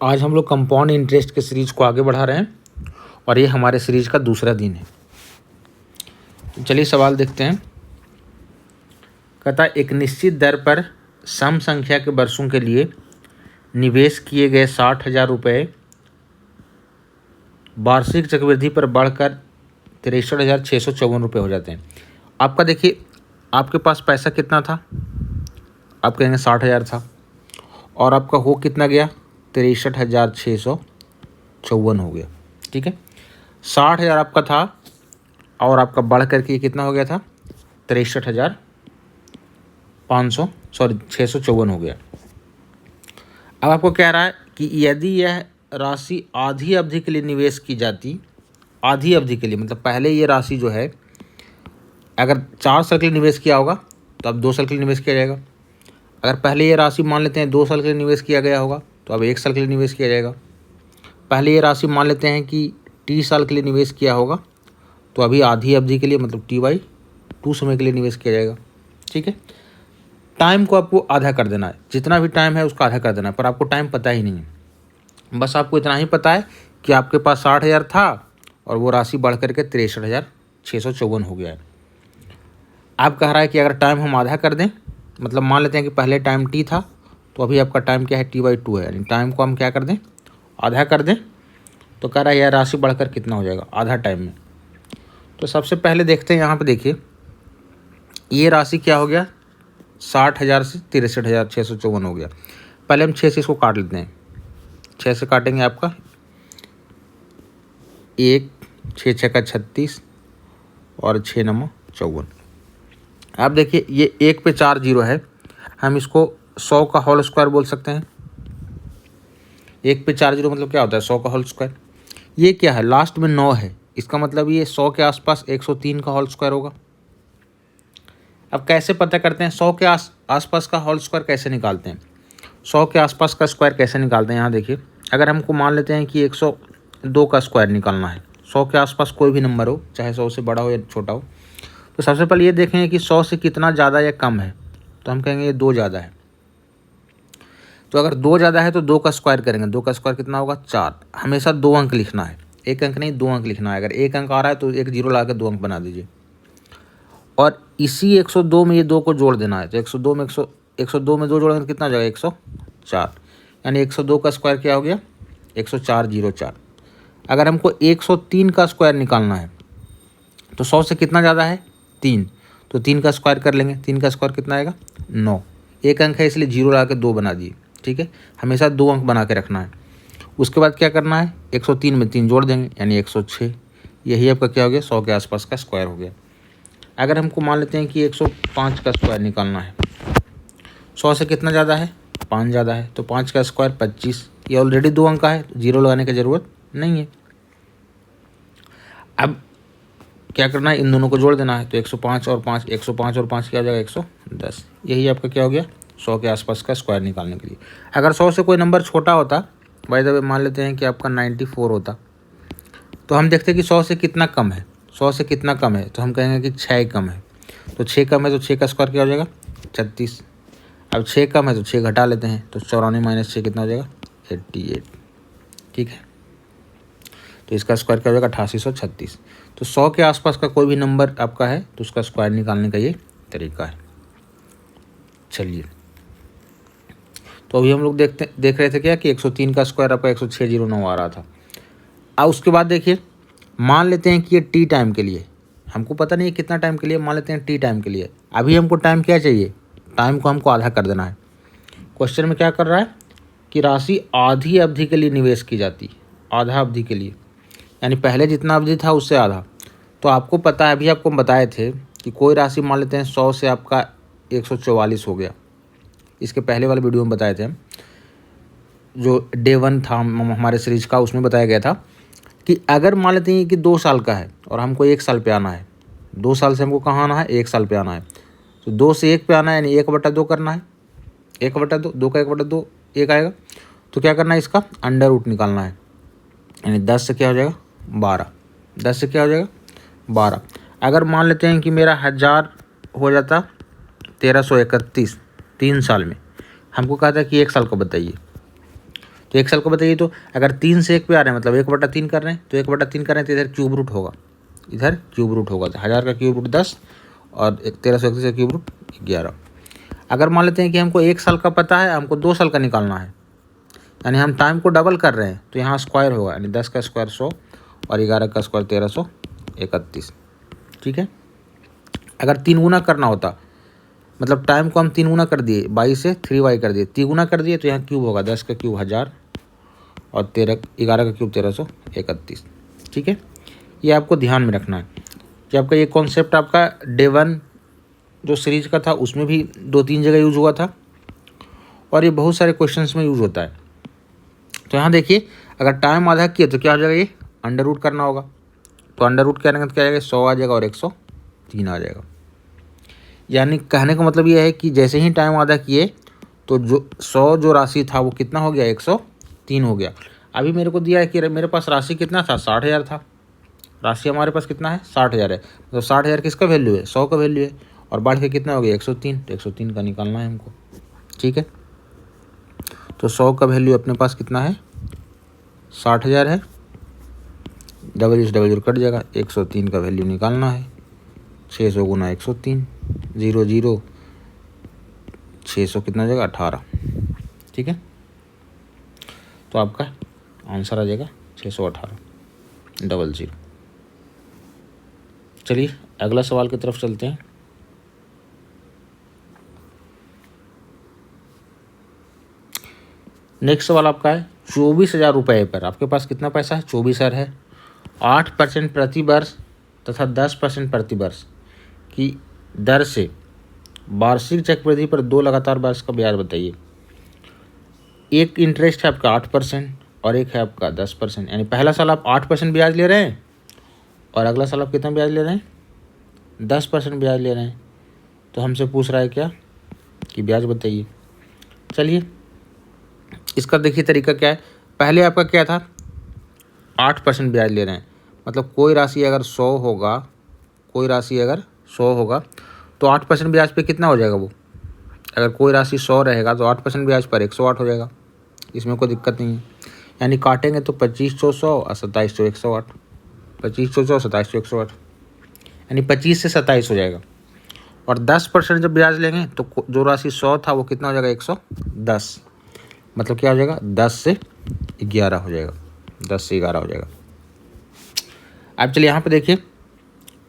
आज हम लोग कंपाउंड इंटरेस्ट के सीरीज को आगे बढ़ा रहे हैं और ये हमारे सीरीज का दूसरा दिन है। तो चलिए सवाल देखते हैं। कहता है एक निश्चित दर पर सम संख्या के वर्षों के लिए निवेश किए गए 60,000 रुपये वार्षिक चक्रवृद्धि पर बढ़कर 63,654 रुपये हो जाते हैं। आपका देखिए, आपके पास पैसा कितना था? आप कहेंगे 60,000 था, और आपका हो कितना गया? 63,654 हो गया। ठीक है, 60,000 आपका था और आपका बढ़ करके कितना हो गया था? 654 हो गया। अब आपको कह रहा है कि यदि यह राशि आधी अवधि के लिए निवेश की जाती, आधी अवधि के लिए मतलब पहले ये राशि जो है अगर 4 साल के लिए निवेश किया होगा तो अब 2 साल के लिए निवेश किया जाएगा। अगर पहले ये राशि मान लेते हैं 2 साल के लिए निवेश किया गया होगा तो अब 1 साल के लिए निवेश किया जाएगा। पहले ये राशि मान लेते हैं कि T साल के लिए निवेश किया होगा तो अभी आधी अवधि के लिए मतलब T/2 समय के लिए निवेश किया जाएगा। ठीक है, टाइम को आपको आधा कर देना है, जितना भी टाइम है उसका आधा कर देना है, पर आपको टाइम पता ही नहीं है। बस आपको इतना ही पता है कि आपके पास 60,000 था और वो राशि बढ़ करके 63,654 हो गया है। आप कह रहा है कि अगर टाइम हम आधा कर दें, मतलब मान लेते हैं कि पहले टाइम T था तो अभी आपका टाइम क्या है? T/2 है, यानी टाइम को हम क्या कर दें? आधा कर दें। तो कह रहा है यह राशि बढ़कर कितना हो जाएगा आधा टाइम में? तो सबसे पहले देखते हैं, यहाँ पे देखिए ये राशि क्या हो गया? 60,000 से 63,654 हो गया। पहले हम 6 से इसको काट लेते हैं। 6 से काटेंगे आपका 1, 6 6 का 36 और 6 9 54। आप देखिए ये 1 पे 4 जीरो है, हम इसको 100 का होल स्क्वायर बोल सकते हैं। 1 पे 4 जीरो मतलब क्या होता है? 100 का होल स्क्वायर। ये क्या है? लास्ट में 9 है, इसका मतलब ये 100 के आसपास 103 का होल स्क्वायर होगा। अब कैसे पता करते हैं 100 के आसपास का होल स्क्वायर कैसे निकालते हैं? 100 के आसपास का स्क्वायर कैसे निकालते हैं? यहाँ देखिए, अगर हमको मान लेते हैं कि 102 का स्क्वायर निकालना है, 100 के आसपास कोई भी नंबर हो, चाहे 100 से बड़ा हो या छोटा हो, तो सबसे पहले ये देखेंगे कि 100 से कितना ज़्यादा या कम है, तो हम कहेंगे ये 2 ज़्यादा है। तो अगर 2 ज़्यादा है तो 2 का स्क्वायर करेंगे, 2 का स्क्वायर कितना होगा? 4। हमेशा 2 अंक लिखना है, 1 अंक नहीं, 2 अंक लिखना है। अगर 1 अंक आ रहा है तो एक जीरो ला के 2 अंक बना दीजिए, और इसी 102 में ये 2 को जोड़ देना है। तो 102 में 2 जोड़ेंगे तो कितना हो जाएगा? 104। यानी 102 का स्क्वायर क्या हो गया? 10404। अगर हमको 103 का स्क्वायर निकालना है तो 100 से कितना ज़्यादा है? 3, तो 3 का स्क्वायर कर लेंगे। 3 का स्क्वायर कितना आएगा? 9। 1 अंक है इसलिए जीरो ला के 2 बना दिए। ठीक है, हमेशा 2 अंक बना के रखना है। उसके बाद क्या करना है? 103 में 3 जोड़ देंगे यानी 106। यही आपका क्या हो गया? 100 के आसपास का स्क्वायर हो गया। अगर हमको मान लेते हैं कि 105 का स्क्वायर निकालना है, 100 से कितना ज़्यादा है? 5 ज़्यादा है, तो 5 का स्क्वायर 25। ये ऑलरेडी 2 अंक का है, तो जीरो लगाने की ज़रूरत नहीं है। अब क्या करना है? इन दोनों को जोड़ देना है। तो 105 और 5, 105 और 5 क्या हो जाएगा? 110। यही आपका क्या हो गया? 100 के आसपास का स्क्वायर निकालने के लिए। अगर 100 से कोई नंबर छोटा होता, बाय द वे मान लेते हैं कि आपका 94 होता, तो हम देखते हैं कि 100 से कितना कम है। 100 से कितना कम है? तो हम कहेंगे कि 6 कम है। तो 6 कम है तो 6 का स्क्वायर क्या हो जाएगा? 36। अब 6 कम है तो 6 घटा लेते हैं, तो 94 - 6 कितना हो जाएगा? 88। ठीक है, तो इसका स्क्वायर क्या हो जाएगा? 8836। तो 100 के आसपास का कोई भी नंबर आपका है तो उसका स्क्वायर निकालने का ये तरीका है। चलिए, तो अभी हम लोग देख रहे थे क्या कि 103 का स्क्वायर आपका 10609 आ रहा था। अब उसके बाद देखिए, मान लेते हैं कि ये T टाइम के लिए, हमको पता नहीं है कितना टाइम के लिए, मान लेते हैं T टाइम के लिए। अभी हमको टाइम क्या चाहिए? टाइम को हमको आधा कर देना है। क्वेश्चन में क्या कर रहा है कि राशि आधी अवधि के लिए निवेश की जाती, आधा अवधि के लिए, यानी पहले जितना अवधि था उससे आधा। तो आपको पता है, अभी आपको बताए थे कि कोई राशि मान लेते हैं 100 से आपका 144 हो गया। इसके पहले वाले वीडियो में बताए थे हम, जो डे 1 था हमारे सीरीज का, उसमें बताया गया था कि अगर मान लेते हैं कि 2 साल का है और हमको 1 साल पे आना है, 2 साल से हमको कहाँ आना है? 1 साल पे आना है। तो 2 से 1 पे आना है, यानी 1/2 करना है। 1/2, 2 का 1/2 1 आएगा। तो क्या करना है? इसका अंडर रूट निकालना है, यानी 10 से क्या हो जाएगा? 12। 10 से क्या हो जाएगा? 12। अगर मान लेते हैं कि मेरा 1000 हो जाता 1331 3 साल में, हमको कहा था कि 1 साल का बताइए, तो 1 साल को बताइए, तो अगर 3 से 1 पे आ रहे हैं मतलब 1/3 कर रहे हैं, तो 1/3 कर रहे हैं तो इधर क्यूब रूट होगा, इधर क्यूब रूट होगा। तो 1000 का क्यूब रूट 10 और 1331 का क्यूब रूट 11। अगर मान लेते हैं कि हमको 1 साल का पता है, हमको 2 साल का निकालना है, यानी हम टाइम को डबल कर रहे हैं, तो यहाँ स्क्वायर होगा, यानी 10 का स्क्वायर 100 और 11 का स्क्वायर 1331। ठीक है। अगर 3 गुना करना होता, मतलब टाइम को हम 3 गुना कर दिए, 22 से 3y कर दिए, 3 गुना कर दिए, तो यहाँ क्यूब होगा, 10 का क्यूब 1000 और 11 का क्यूब 1331। ठीक है, ये आपको ध्यान में रखना है कि आपका ये कॉन्सेप्ट आपका डे 1 जो सीरीज का था उसमें भी 2-3 जगह यूज़ हुआ था और ये बहुत सारे क्वेश्चंस में यूज़ होता है। तो यहाँ देखिए, अगर टाइम आधा किया तो क्या हो जाएगा, ये अंडर रूट करना होगा, तो अंडर रूट करने का क्या आ जाएगा, 100 आ जाएगा और 103 आ जाएगा। यानी कहने का मतलब ये है कि जैसे ही टाइम आधा किए तो जो 100 जो राशि था वो कितना हो गया, 103 हो गया। अभी मेरे को दिया है कि मेरे पास राशि कितना था, 60,000 था। राशि हमारे पास कितना है, 60,000 है। तो 60,000 किसका वैल्यू है, 100 का वैल्यू है, और बढ़ के कितना हो गया, 103। तो 103 का निकालना है हमको। ठीक है, तो 100 का वैल्यू अपने पास कितना है, 60,000 है, डबल इस डबल कट जाएगा, 103 का वैल्यू निकालना है। 600 गुना 103, 0 0, 600 कितना हो जाएगा, 18। ठीक है, तो आपका आंसर आ जाएगा 618 00। चलिए अगला सवाल की तरफ चलते हैं। नेक्स्ट सवाल आपका है 24,000 रुपये पर आपके पास कितना पैसा है, 24,000 है। 8% प्रति वर्ष तथा 10% प्रति वर्ष की दर से वार्षिक चक्रवृद्धि पर 2 लगातार वर्ष का ब्याज बताइए। एक इंटरेस्ट है आपका 8% और एक है आपका 10%, यानी पहला साल आप 8% ब्याज ले रहे हैं और अगला साल आप कितना ब्याज ले रहे हैं, 10% ब्याज ले रहे हैं। तो हमसे पूछ रहा है क्या कि ब्याज बताइए। चलिए इसका देखिए तरीका क्या है। पहले आपका क्या था, 8% ब्याज ले रहे हैं, मतलब कोई राशि अगर 100 होगा, कोई राशि अगर 100 होगा तो 8% ब्याज पे कितना हो जाएगा वो, अगर कोई राशि 100 रहेगा तो 8% ब्याज पर 108 हो जाएगा, इसमें कोई दिक्कत नहीं है। यानी काटेंगे तो 2500 100 और 2700 108, 2500 100 2700 108, यानी 25 से 27 हो जाएगा। और 10% जब ब्याज लेंगे तो जो राशि 100 था वो कितना हो जाएगा, 110, मतलब क्या हो जाएगा, 10 से 11 हो जाएगा, 10 से 11 हो जाएगा। अब चलिए यहाँ पे देखिए,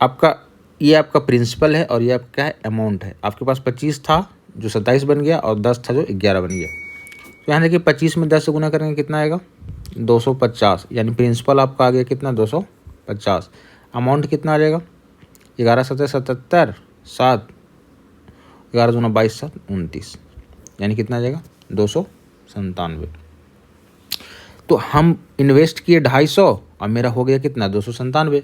आपका ये आपका प्रिंसिपल है और ये आपका क्या है, अमाउंट है। आपके पास 25 था जो 27 बन गया और 10 था जो 11 बन गया। तो यहाँ देखिए 25 में 10 से गुना करेंगे कितना आएगा, 250, यानी प्रिंसिपल आपका आ गया कितना, 250। अमाउंट कितना आ जाएगा, 11 7 77, 7 11 दूना 22 7 29, यानी कितना आ जाएगा, 297। तो हम इन्वेस्ट किए 250 और मेरा हो गया कितना, 297।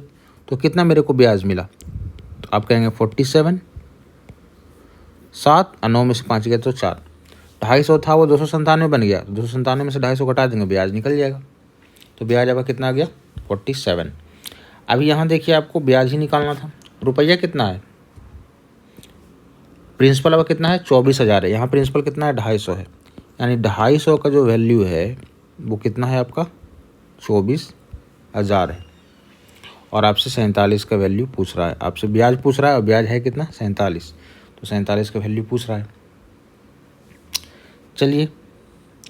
तो कितना मेरे को ब्याज मिला, तो आप कहेंगे 47, 7 और 9 में से 5 गया तो 4। 250 था वो 297 बन गया, 297 में से 250 घटा देंगे, ब्याज निकल जाएगा। तो ब्याज आपका कितना आ गया, 47। अभी यहाँ देखिए आपको ब्याज ही निकालना था। रुपया कितना है, प्रिंसिपल आपका कितना है, 24,000 है। यहाँ प्रिंसिपल कितना है, 250 है, यानी 250 का जो वैल्यू है वो कितना है आपका, 24,000 है। और आपसे 47 का वैल्यू पूछ रहा है, आपसे ब्याज पूछ रहा है और ब्याज है कितना, 47। तो 47 का वैल्यू पूछ रहा है। चलिए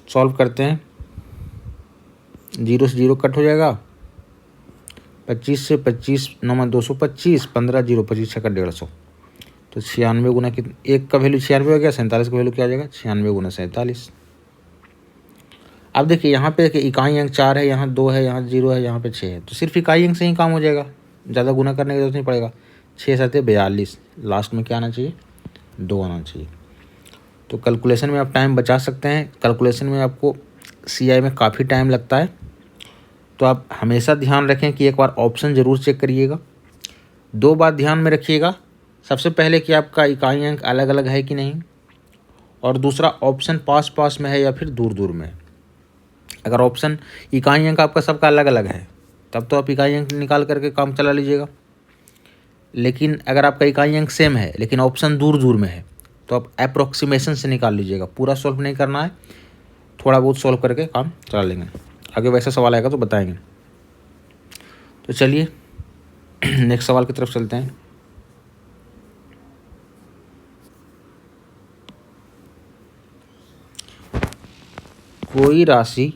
सॉल्व करते हैं। 0 से 0 कट हो जाएगा, 25 से 25 9 225, 15 0 25 6 का 150, तो 96 गुना कितना, एक का वैल्यू 96 हो गया, 47 का वैल्यू क्या आ जाएगा, 96 गुना 47। अब देखिए यहाँ पे देखिए इकाई अंक 4 है, यहाँ 2 है, यहाँ 0 है, यहाँ पे 6 है, तो सिर्फ इकाई अंक से ही काम हो जाएगा, ज़्यादा गुना करने की जरूरत नहीं पड़ेगा। 6 7 42, लास्ट में क्या आना चाहिए, 2 आना चाहिए। तो कैलकुलेशन में आप टाइम बचा सकते हैं। कैलकुलेशन में आपको CI में काफ़ी टाइम लगता है, तो आप हमेशा ध्यान रखें कि एक बार ऑप्शन ज़रूर चेक करिएगा। 2 बात ध्यान में रखिएगा, सबसे पहले कि आपका इकाई अंक अलग अलग है कि नहीं, और दूसरा ऑप्शन पास पास में है या फिर दूर दूर में है। अगर ऑप्शन इकाई अंक आपका सबका अलग अलग है तब तो आप इकाई अंक निकाल करके काम चला लीजिएगा, लेकिन अगर आपका इकाई अंक सेम है लेकिन ऑप्शन दूर दूर में है तो आप अप्रोक्सीमेशन से निकाल लीजिएगा, पूरा सॉल्व नहीं करना है। थोड़ा बहुत सॉल्व करके काम चला लेंगे। आगे वैसा सवाल आएगा तो बताएंगे। तो चलिए नेक्स्ट सवाल की तरफ चलते हैं। कोई राशि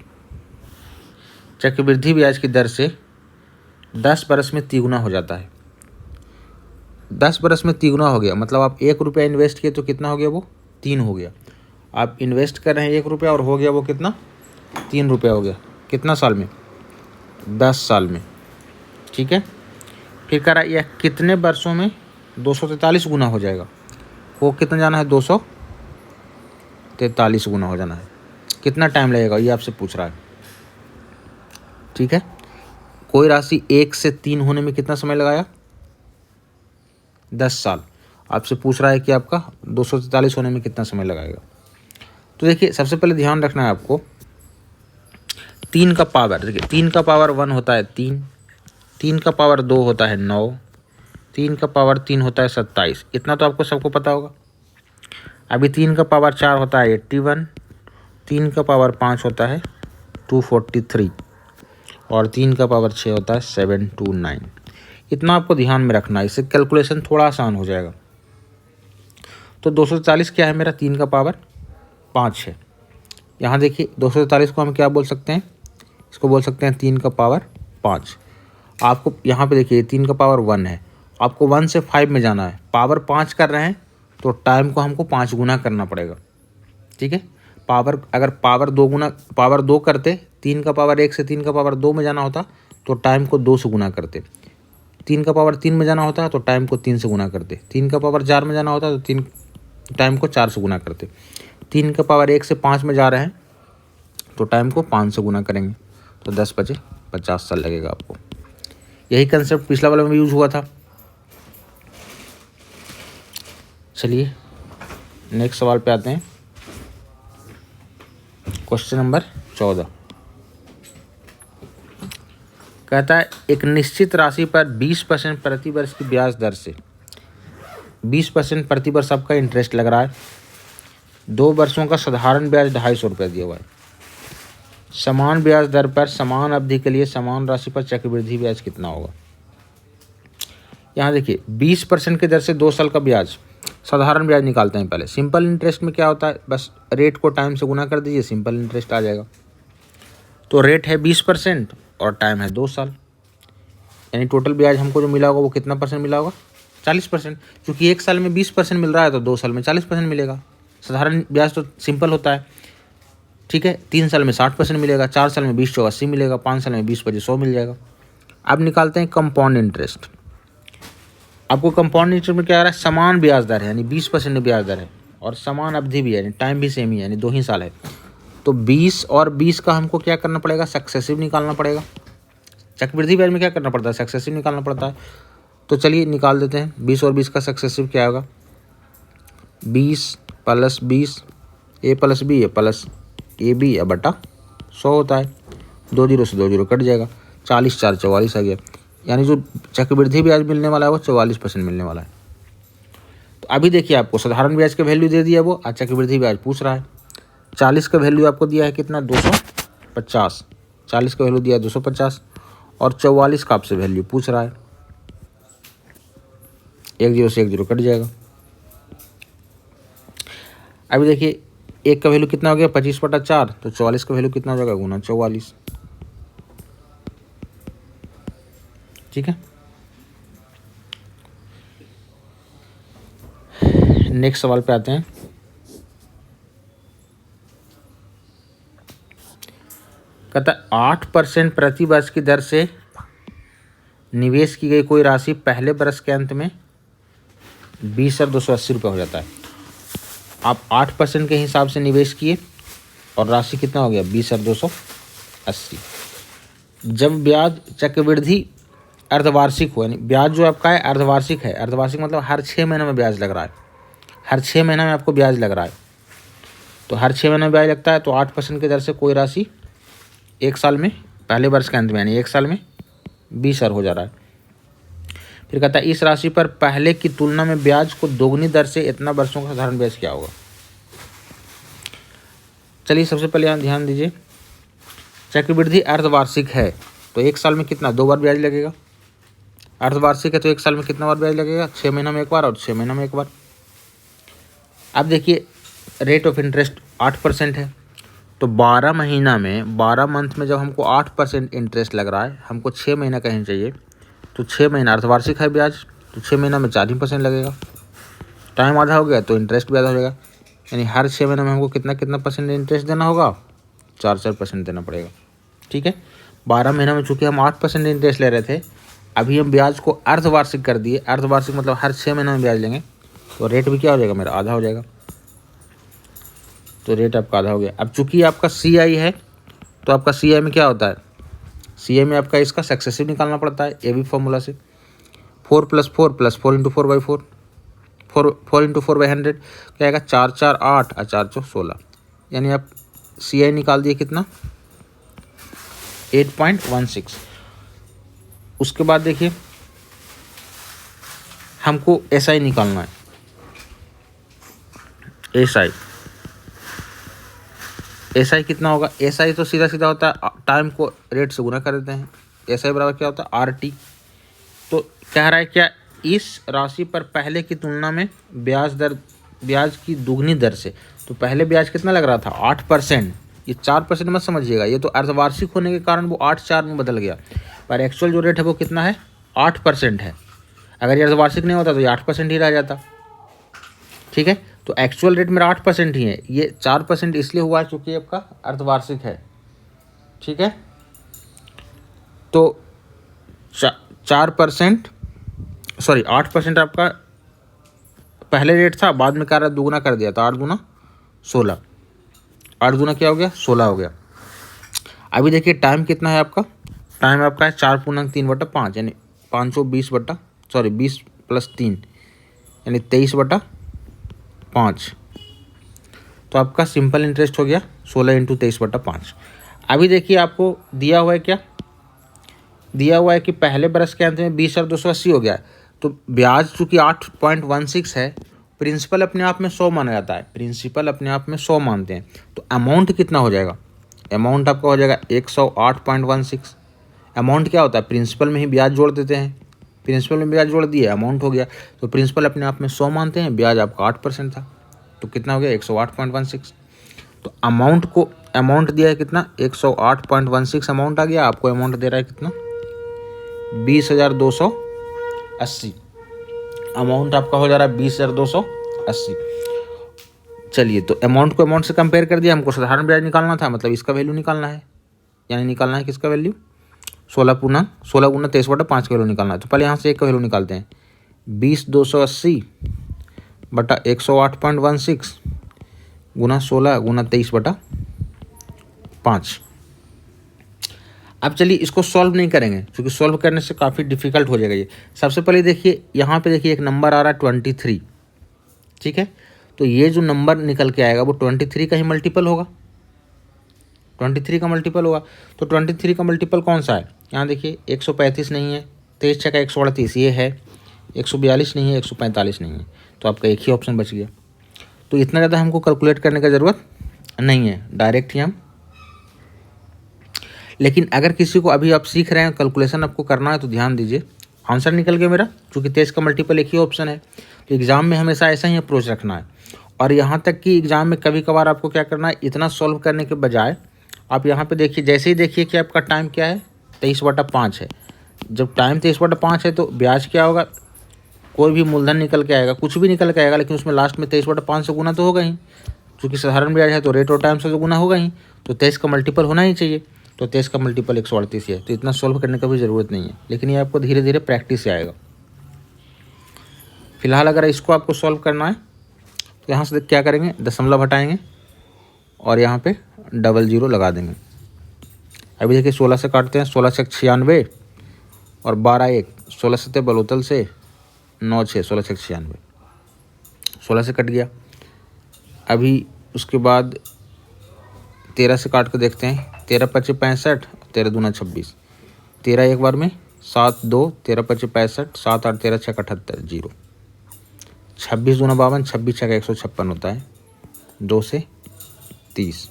चक्रवृद्धि ब्याज की दर से 10 बरस में तिगुना हो जाता है। 10 बरस में तिगुना हो गया मतलब आप 1 रुपया इन्वेस्ट किए तो कितना हो गया, वो 3 हो गया। आप इन्वेस्ट कर रहे हैं 1 रुपया और हो गया वो कितना, 3 रुपया हो गया। कितना साल में, 10 साल में। ठीक है, फिर कह रहा है यह कितने वर्षों में 243 गुना हो जाएगा। वो कितना जाना है, 243 गुना हो जाना है। कितना टाइम लगेगा ये आपसे पूछ रहा है। ठीक है, कोई राशि 1 से 3 होने में कितना समय लगाया, 10 साल। आपसे पूछ रहा है कि आपका 243 होने में कितना समय लगाएगा। तो देखिए सबसे पहले ध्यान रखना है आपको 3 का पावर। देखिए 3 का पावर 1 होता है 3, 3 का पावर 2 होता है 9, 3 का पावर 3 होता है 27। इतना तो आपको सबको पता होगा। अभी 3 का पावर 4 होता है 81, 3 का पावर 5 होता है 243 और 3 का पावर 6 होता है 729। इतना आपको ध्यान में रखना है, इससे कैलकुलेशन थोड़ा आसान हो जाएगा। तो 240 क्या है मेरा, 3 का पावर 5 है। यहाँ देखिए 240 को हम क्या बोल सकते हैं, इसको बोल सकते हैं 3 का पावर 5। आपको यहाँ पे देखिए 3 का पावर 1 है, आपको 1 से 5 में जाना है। पावर 5 कर रहे हैं तो टाइम को हमको 5 गुना करना पड़ेगा। ठीक है, पावर अगर पावर 2 गुना, पावर 2 करते, 3 का पावर 1 से 3 का पावर 2 में जाना होता तो टाइम को 2 से गुना करते। 3 का पावर 3 में जाना होता तो टाइम को 3 से गुना करते। 3 का पावर 4 में जाना होता तो 3 टाइम को 4 से गुना करते। 3 का पावर 1 से 5 में जा रहे हैं तो टाइम को 5 से गुना करेंगे। तो 10 बचे 50 साल लगेगा आपको। यही कंसेप्ट पिछला वाला में यूज़ हुआ था। चलिए नेक्स्ट सवाल पे आते हैं। क्वेश्चन नंबर 14 कहता है एक निश्चित राशि पर 20% प्रति वर्ष की ब्याज दर से 20% प्रति वर्ष आपका इंटरेस्ट लग रहा है। 2 वर्षों का साधारण ब्याज 250 रुपये दिया हुआ है। समान ब्याज दर पर समान अवधि के लिए समान राशि पर चक्रवृद्धि ब्याज कितना होगा। यहाँ देखिए 20% की दर से 2 साल का ब्याज, साधारण ब्याज निकालते हैं पहले। सिंपल इंटरेस्ट में क्या होता है, बस रेट को टाइम से गुना कर दीजिए, सिंपल इंटरेस्ट आ जाएगा। तो रेट है 20% और टाइम है 2 साल, यानी टोटल ब्याज हमको जो मिला होगा वो कितना परसेंट मिला होगा, 40%। क्योंकि 1 साल में 20% मिल रहा है तो 2 साल में 40% मिलेगा। साधारण ब्याज तो सिंपल होता है। ठीक है, 3 साल में 60% मिलेगा, 4 साल में 20 चौक 80 मिलेगा, 5 साल में 20 बजे 100 मिल जाएगा। अब निकालते हैं कंपाउंड इंटरेस्ट। आपको कंपाउंड इंटरेस्ट में क्या आ रहा है, समान ब्याज दर है यानी 20% ब्याज दर है और समान अवधि भी है यानी टाइम भी सेम ही है यानी 2 ही साल है। तो 20 और 20 का हमको क्या करना पड़ेगा, सक्सेसिव निकालना पड़ेगा। चक्रवृद्धि ब्याज में क्या करना पड़ता है, सक्सेसिव निकालना पड़ता है। तो चलिए निकाल देते हैं 20 और 20 का सक्सेसिव क्या होगा, 20 + 20 a + b a plus A B या बटा 100 होता है। 2 जीरो से 2 जीरो कट जाएगा, 40 4 44 आ गया। यानी जो चक्रवृद्धि ब्याज मिलने वाला है वो 44% मिलने वाला है। तो अभी देखिए आपको साधारण ब्याज का वैल्यू दे दिया वो, आज चक्रवृद्धि ब्याज पूछ रहा है। 40 का वैल्यू आपको दिया है कितना, 250। 40 का वैल्यू दिया है 250 और 44 का आपसे वैल्यू पूछ रहा है। 1 जीरो से 1 जीरो कट जाएगा। अभी देखिए 1 का वैल्यू कितना हो गया, 25/4। तो 44 का वैल्यू कितना हो जाएगा, गुना 44। ठीक है, नेक्स्ट सवाल पे आते हैं। कहता है 8% प्रति वर्ष की दर से निवेश की गई कोई राशि पहले वर्ष के अंत में 20,280 रुपये हो जाता है। आप 8% के हिसाब से निवेश किए और राशि कितना हो गया, 20,280। जब ब्याज चक्रवृद्धि अर्धवार्षिक हो, यानी ब्याज जो आपका है अर्धवार्षिक है। अर्धवार्षिक मतलब हर 6 महीने में ब्याज लग रहा है, हर 6 महीने में आपको ब्याज लग रहा है। तो हर 6 महीने में ब्याज लगता है तो 8% की दर से कोई राशि 1 साल में, पहले वर्ष के अंत में यानी 1 साल में 20,000 हो जा रहा है। फिर कहता है इस राशि पर पहले की तुलना में ब्याज को दोगुनी दर से इतना वर्षों का साधारण ब्याज क्या होगा। चलिए सबसे पहले यहाँ ध्यान दीजिए, चक्रवृद्धि अर्धवार्षिक है तो एक साल में कितना, 2 बार ब्याज लगेगा। अर्धवार्षिक है तो एक साल में कितना बार ब्याज लगेगा, 6 महीना में एक बार और 6 महीना में एक बार। अब देखिए रेट ऑफ इंटरेस्ट 8% है, तो 12 महीना में 12 मंथ में जब हमको 8% इंटरेस्ट लग रहा है, हमको 6 महीना कहीं चाहिए, तो 6 महीना अर्धवार्षिक है ब्याज, तो 6 महीना में 4% लगेगा। टाइम आधा हो गया तो इंटरेस्ट भी आधा हो जाएगा, यानी हर 6 महीने में हमको कितना कितना परसेंट इंटरेस्ट देना होगा, 4% देना पड़ेगा। ठीक है, 12 महीना में चूँकि हम 8% इंटरेस्ट ले रहे थे, अभी हम ब्याज को अर्धवार्षिक कर दिए। अर्धवार्षिक मतलब हर 6 महीने में ब्याज लेंगे, तो रेट भी क्या हो जाएगा मेरा, आधा हो जाएगा। तो रेट आपका आधा हो गया। अब चूँकि आपका CI है तो आपका CI में क्या होता है, CI में आपका इसका सक्सेसिव निकालना पड़ता है, ये भी फॉर्मूला से 4 + 4 + 4 × 4/4, 4 × 4/100 क्या आएगा, 4 4 8 और 4 4 16, यानी आप CI निकाल दिए कितना, 8.16। उसके बाद देखिए हमको SI निकालना है, SI कितना होगा, SI तो सीधा सीधा होता है टाइम को रेट से गुना कर देते हैं। SI बराबर क्या होता है, RT। तो कह रहा है क्या, इस राशि पर पहले की तुलना में ब्याज की दुगनी दर से, तो पहले ब्याज कितना लग रहा था, 8%, ये 4% मत समझिएगा, ये तो अर्धवार्षिक होने के कारण वो 8/4 में बदल गया, पर एक्चुअल जो रेट है वो कितना है, 8% है। अगर ये अर्धवार्षिक नहीं होता तो ये 8% ही रह जाता। ठीक है, तो एक्चुअल रेट मेरा 8% ही है, ये 4% इसलिए हुआ है क्योंकि आपका अर्धवार्षिक है। ठीक है, तो 4% सॉरी 8% आपका पहले रेट था, बाद में क्या दुगुना कर दिया, तो 8 × 16, 8 गुना क्या हो गया, 16 हो गया। अभी देखिए टाइम कितना है आपका, टाइम आपका है 4×3/5, यानी 20 + 3 यानी 23/5, तो आपका सिंपल इंटरेस्ट हो गया 16 × 23/5। अभी देखिए आपको दिया हुआ है क्या, दिया हुआ है कि पहले बरस के अंत में 20,280 हो गया है, तो ब्याज चूँकि 8.16 है, प्रिंसिपल अपने आप में 100 माना जाता है, प्रिंसिपल अपने आप में 100 मानते हैं, तो अमाउंट कितना हो जाएगा, अमाउंट आपका हो जाएगा 108.16। अमाउंट क्या होता है, प्रिंसिपल में ही ब्याज जोड़ देते हैं, प्रिंसिपल में ब्याज जोड़ दिए, अमाउंट हो गया, तो प्रिंसिपल अपने आप में 100 मानते हैं, ब्याज आपका 8% था, तो कितना हो गया, 108.16। तो अमाउंट दिया है कितना, 108.16 अमाउंट आ गया, आपको अमाउंट दे रहा है कितना, 20,280। अमाउंट आपका हो जा रहा है 20,280। चलिए, तो अमाउंट को अमाउंट से कंपेयर कर दिया, हमको साधारण ब्याज निकालना था, मतलब इसका वैल्यू निकालना है, यानी निकालना है किसका वैल्यू, 16 × 23/5 का वैल्यू निकालना है। तो पहले यहाँ से एक का वैल्यू निकालते हैं, 20,280 बटा 108.16 गुना 16 गुना 23/5। अब चलिए इसको सॉल्व नहीं करेंगे क्योंकि सॉल्व करने से काफ़ी डिफिकल्ट हो जाएगा ये। सबसे पहले देखिए यहाँ पे देखिए एक नंबर आ रहा है 23। ठीक है, तो ये जो नंबर निकल के आएगा वो 23 का ही मल्टीपल होगा, 23 का मल्टीपल होगा। तो 23 का मल्टीपल कौन सा है, यहाँ देखिए 135 नहीं है, 23 × 138 ये है, 142 नहीं है, 145 नहीं है, तो आपका एक ही ऑप्शन बच गया। तो इतना ज़्यादा हमको कैलकुलेट करने का ज़रूरत नहीं है, डायरेक्ट ही हम। लेकिन अगर किसी को अभी आप सीख रहे हैं, कैलकुलेशन आपको करना है, तो ध्यान दीजिए, आंसर निकल गया मेरा, क्योंकि 23 का मल्टीपल एक ही ऑप्शन है। तो एग्ज़ाम में हमेशा ऐसा ही अप्रोच रखना है। और यहाँ तक कि एग्ज़ाम में कभी कभार आपको क्या करना है, इतना सॉल्व करने के बजाय आप यहाँ पे देखिए, जैसे ही देखिए कि आपका टाइम क्या है, 23/5 है। जब टाइम 23/5 है तो ब्याज क्या होगा, कोई भी मूलधन निकल के आएगा, कुछ भी निकल के आएगा, लेकिन उसमें लास्ट में 23/5 से गुना तो होगा ही, क्योंकि साधारण ब्याज है तो रेट और टाइम से तो गुना होगा ही, तो 23 का मल्टीपल होना ही चाहिए। तो 23 का मल्टीपल 138 है, तो इतना सॉल्व करने का भी ज़रूरत नहीं है, लेकिन ये आपको धीरे धीरे प्रैक्टिस से आएगा। फिलहाल अगर इसको आपको सॉल्व करना है तो यहाँ से क्या करेंगे, दशमलव हटाएंगे और यहाँ पे 00 लगा देंगे। अभी देखिए 16 से काटते हैं, 16 से 96 और 12 1, 16 से बलोतल से 9 6, 16 से 96, 16 से कट गया। अभी उसके बाद 13 से काट के देखते हैं, 13 × 5 = 65, 13 दूना 26, 13 एक बार में 7 2, 13 × 5 = 65, 7 8 13 6 78 0, 26 दूना 52, 26 6 156 होता है, 2 से 30।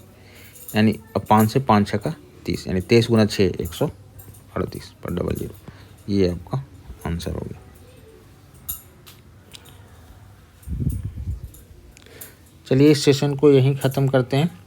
यानी अब 5 से 5 6 का 30, यानी 23 गुना 6 138 पर डबल जीरो। ये आपका आंसर हो गया। चलिए इस सेशन को यहीं ख़त्म करते हैं।